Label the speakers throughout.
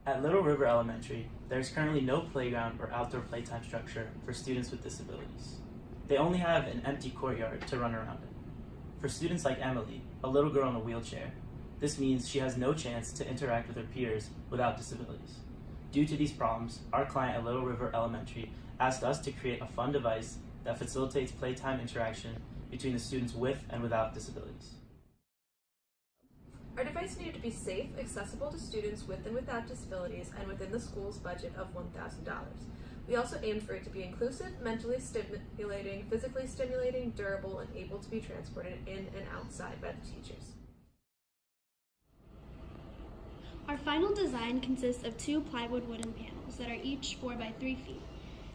Speaker 1: At Little River Elementary, there is currently no playground or outdoor playtime structure for students with disabilities. They only have an empty courtyard to run around in. For students like Emily, a little girl in a wheelchair, this means she has no chance to interact with her peers without disabilities. Due to these problems, our client at Little River Elementary asked us to create a fun device that facilitates playtime interaction between the students with and without disabilities.
Speaker 2: Our device needed to be safe, accessible to students with and without disabilities, and within the school's budget of $1,000. We also aimed for it to be inclusive, mentally stimulating, physically stimulating, durable, and able to be transported in and outside by the teachers.
Speaker 3: Our final design consists of 2 plywood wooden panels that are each 4 by 3 feet.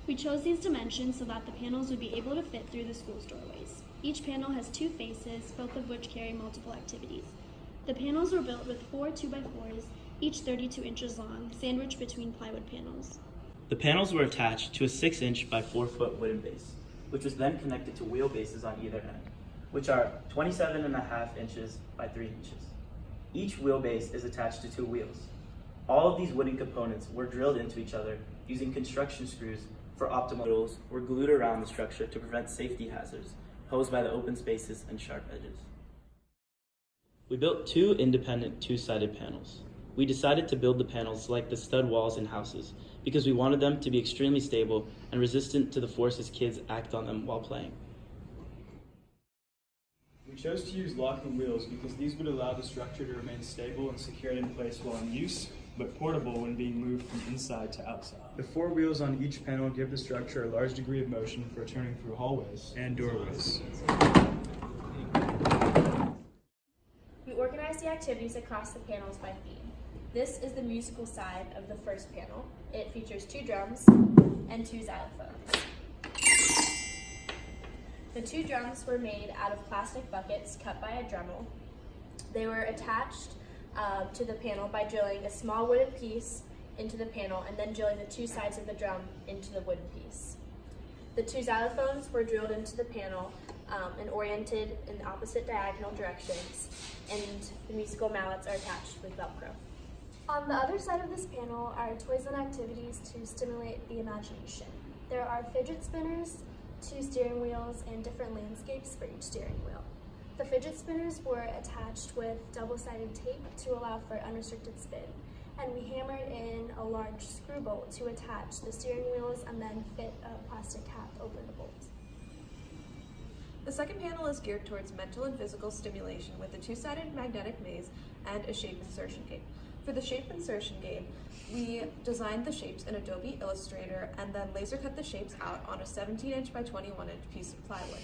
Speaker 3: We chose these dimensions so that the panels would be able to fit through the school's doorways. Each panel has 2 faces, both of which carry multiple activities. The panels were built with 4 2x4s, each 32 inches long, sandwiched between plywood panels.
Speaker 1: The panels were attached to a 6-inch by 4-foot wooden base, which was then connected to wheel bases on either end, which are 27.5 inches by 3 inches. Each wheelbase is attached to 2 wheels. All of these wooden components were drilled into each other using construction screws for optimal wheels were glued around the structure to prevent safety hazards posed by the open spaces and sharp edges. We built 2 independent 2-sided panels. We decided to build the panels like the stud walls in houses because we wanted them to be extremely stable and resistant to the forces kids act on them while playing.
Speaker 4: We chose to use locking wheels because these would allow the structure to remain stable and secured in place while in use, but portable when being moved from inside to outside. The 4 wheels on each panel give the structure a large degree of motion for turning through hallways and doorways.
Speaker 5: We organized the activities across the panels by theme. This is the musical side of the first panel. It features 2 drums and 2 xylophones. The 2 drums were made out of plastic buckets cut by a Dremel. They were attached to the panel by drilling a small wooden piece into the panel and then drilling the 2 sides of the drum into the wooden piece. The 2 xylophones were drilled into the panel and oriented in the opposite diagonal directions, and the musical mallets are attached with Velcro.
Speaker 6: On the other side of this panel are toys and activities to stimulate the imagination. There are fidget spinners, 2 steering wheels, and different landscapes for each steering wheel. The fidget spinners were attached with double-sided tape to allow for unrestricted spin, and we hammered in a large screw bolt to attach the steering wheels and then fit a plastic cap over the bolt.
Speaker 2: The second panel is geared towards mental and physical stimulation with a 2-sided magnetic maze and a shape insertion game. For the shape insertion game, we designed the shapes in Adobe Illustrator and then laser cut the shapes out on a 17-inch by 21-inch piece of plywood.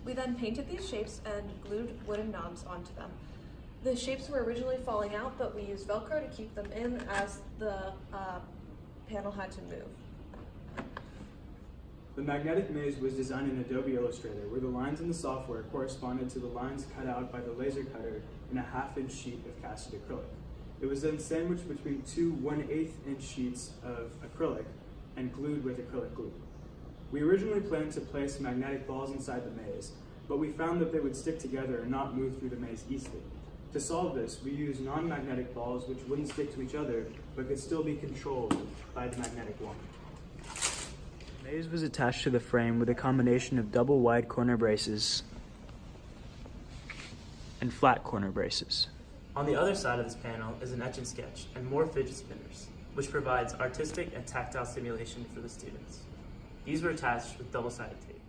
Speaker 2: We then painted these shapes and glued wooden knobs onto them. The shapes were originally falling out, but we used Velcro to keep them in as the panel had to move.
Speaker 4: The magnetic maze was designed in Adobe Illustrator, where the lines in the software corresponded to the lines cut out by the laser cutter in a 1/2-inch sheet of casted acrylic. It was then sandwiched between 2 1/8-inch sheets of acrylic and glued with acrylic glue. We originally planned to place magnetic balls inside the maze, but we found that they would stick together and not move through the maze easily. To solve this, we used non-magnetic balls which wouldn't stick to each other, but could still be controlled by the magnetic wand. The maze was attached to the frame with a combination of double wide corner braces and flat corner braces.
Speaker 1: On the other side of this panel is an etch and sketch and more fidget spinners, which provides artistic and tactile stimulation for the students. These were attached with double-sided tape.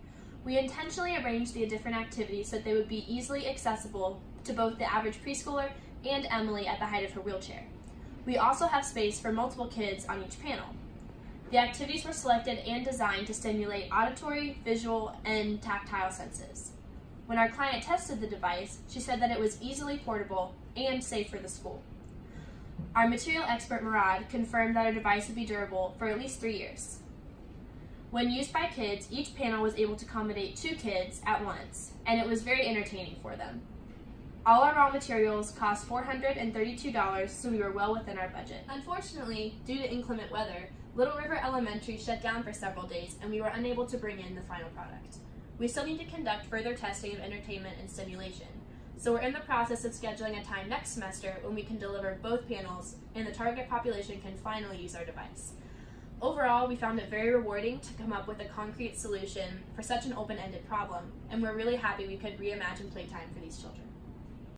Speaker 5: We intentionally arranged the different activities so that they would be easily accessible to both the average preschooler and Emily at the height of her wheelchair. We also have space for multiple kids on each panel. The activities were selected and designed to stimulate auditory, visual, and tactile senses. When our client tested the device, she said that it was easily portable and safe for the school. Our material expert, Murad, confirmed that our device would be durable for at least 3 years. When used by kids, each panel was able to accommodate 2 kids at once, and it was very entertaining for them. All our raw materials cost $432, so we were well within our budget. Unfortunately, due to inclement weather, Little River Elementary shut down for several days, and we were unable to bring in the final product. We still need to conduct further testing of entertainment and stimulation, So we're in the process of scheduling a time next semester when we can deliver both panels and the target population can finally use our device. Overall, we found it very rewarding to come up with a concrete solution for such an open-ended problem, and we're really happy we could reimagine playtime for these children.